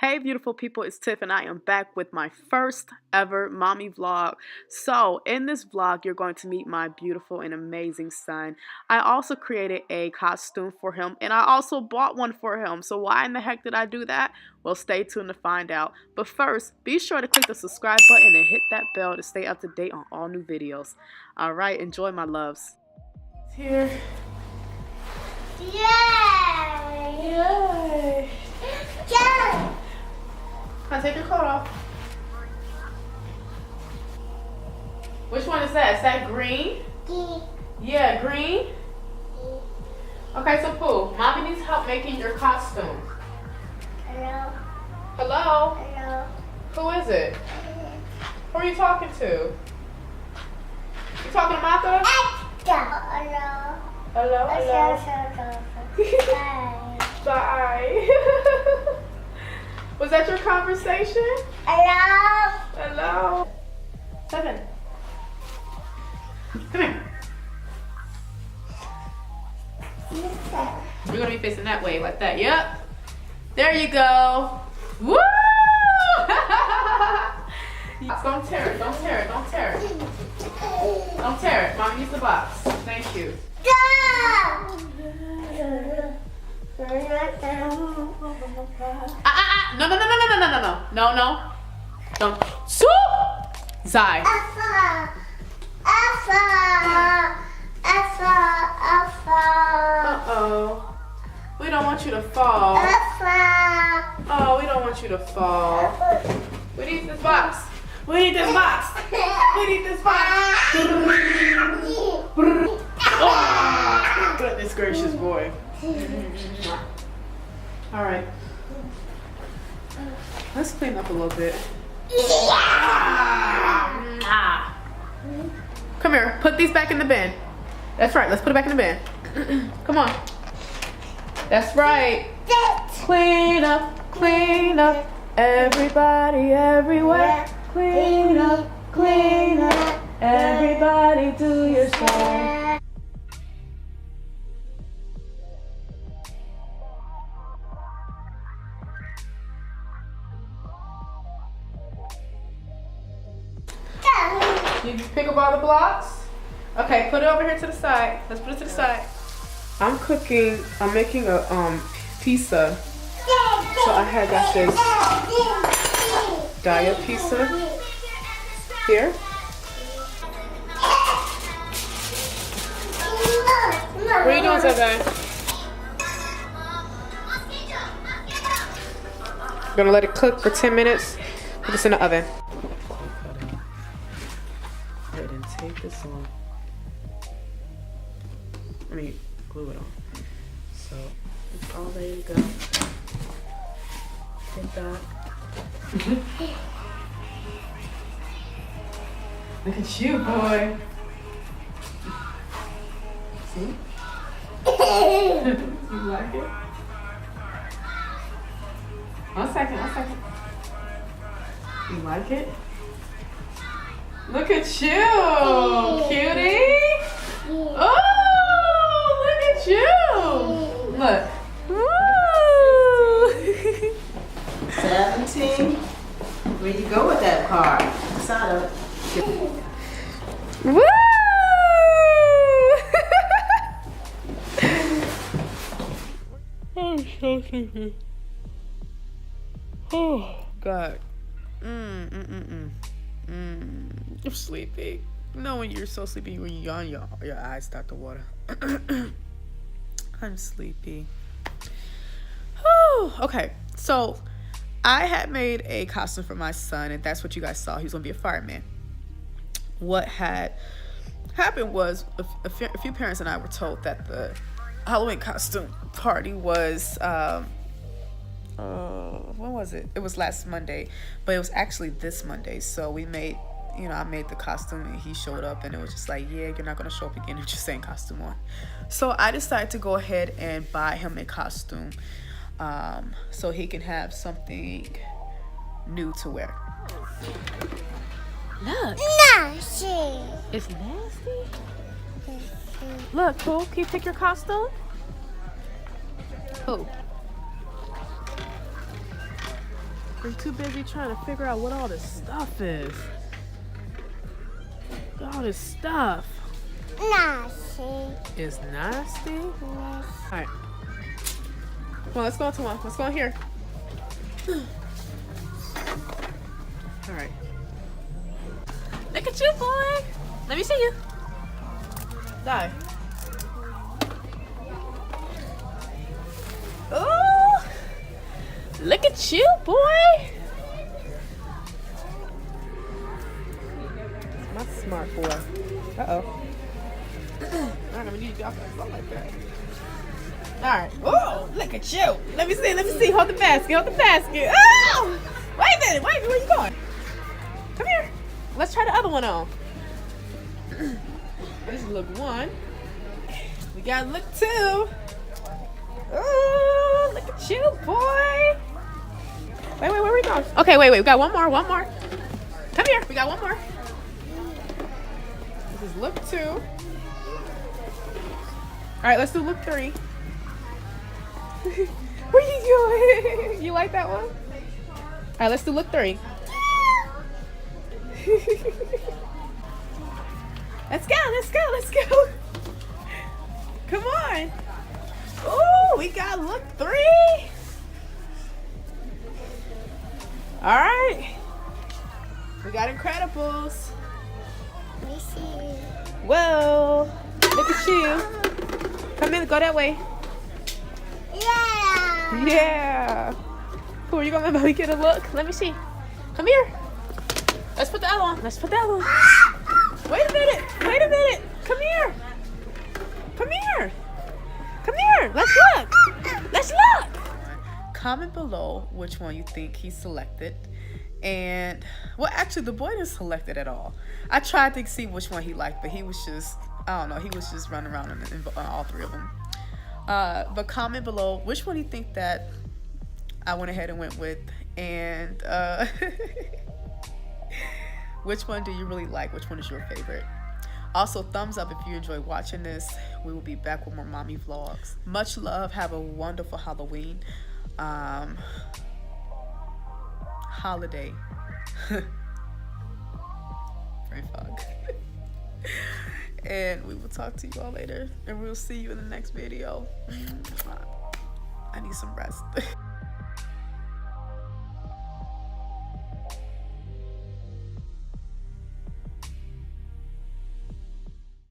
Hey beautiful people, it's Tiff and I am back with my first ever mommy vlog. So in this vlog, you're going to meet my beautiful and amazing son. I also created a costume for him and I also bought one for him. So why in the heck did I do that? Well, stay tuned to find out. But first, be sure to click the subscribe button and hit that bell to stay up to date on all new videos. All right, enjoy my loves. It's here. Yay! Yay! Yay! Can I take your coat off? Which one is that? Is that green? Yeah, green? Okay, so Pooh, Mommy needs help making your costume. Hello? Hello? Hello? Who is it? Who are you talking to? You talking to Maka? Hello? Hello, hello. Bye. Was that your conversation? Hello? Hello. Seven. Come here. You're gonna be facing that way, like that. Yep. There you go. Woo! Don't tear it. Don't tear it. Don't tear it. Don't tear it. Mom, use the box. Thank you. No. Don't. Soup! Zai. Uh-oh. We don't want you to fall. Oh, we don't want you to fall. We need this box. We need this box. We need this box. Oh, goodness gracious, boy. All right. Let's clean up a little bit. Come here. Put these back in the bin. That's right. Let's put it back in the bin. Come on. That's right. Clean up, clean up. Everybody, everywhere. Clean up, clean up. Everybody do your thing. You pick up all the blocks? Okay, put it over here to the side. Let's put it to the side. I'm making a pizza. So I had got this Daya pizza here. What are you doing, Zai? Gonna let it cook for 10 minutes. Put this in the oven. Go ahead and take this on. Let me glue it on. So it's all ready to go. Take that. Look at you, boy. See? You like it? One second. You like it? Look at you, cutie. Oh, look at you. Look. Woo. 17. Where you go with that card? Side up. Woo! I'm so sleepy. Oh God. I'm sleepy. You know when you're so sleepy when you yawn, your eyes start to water. I'm sleepy. Oh, okay. So I had made a costume for my son, and that's what you guys saw. He was gonna be a fireman. What had happened was a few parents and I were told that the Halloween costume party was when was it? It was last Monday, but it was actually this Monday. So we made, I made the costume and he showed up and it was just like, yeah, you're not gonna show up again with your same costume on. So I decided to go ahead and buy him a costume so he can have something new to wear. Look. Nasty. It's nasty? Look, Pooh, can you pick your costume? Pooh. Are you too busy trying to figure out what all this stuff is? Look at all this stuff. Nasty. It's nasty. Yes. Alright. Come on, let's go to one. Let's go in here. Alright. Look at you, boy. Let me see you. Die. Oh, look at you, boy. My smart boy. Uh-oh. I'm gonna need you off that phone like that. Alright. Oh, look at you. Let me see. Hold the basket. Oh! Wait a minute. Where you going? Come here. Let's try the other one on. This is look one. We got look two. Oh, look at you, boy. Wait, where we going? Okay, wait. We got one more. Come here. We got one more. This is look two. All right, let's do look three. Where you going? You like that one? All right, let's do look three. Let's go. Come on. Oh, we got look three. All right. We got Incredibles. Let me see. Whoa. Look at you. Come in, go that way. Yeah. Yeah. Cool, you gonna let me get a look? Let me see. Come here. Let's put the other one. Wait a minute. Come here. Let's look. Comment below which one you think he selected. And, well, actually, the boy didn't select it at all. I tried to see which one he liked, but he was just, I don't know, he was just running around on all three of them. But comment below which one you think that I went ahead and went with. And which one do you really like? Which one is your favorite? Also, thumbs up if you enjoy watching this. We will be back with more mommy vlogs. Much love. Have a wonderful Halloween. Holiday. Brain fog. And we will talk to you all later. And we'll see you in the next video. I need some rest.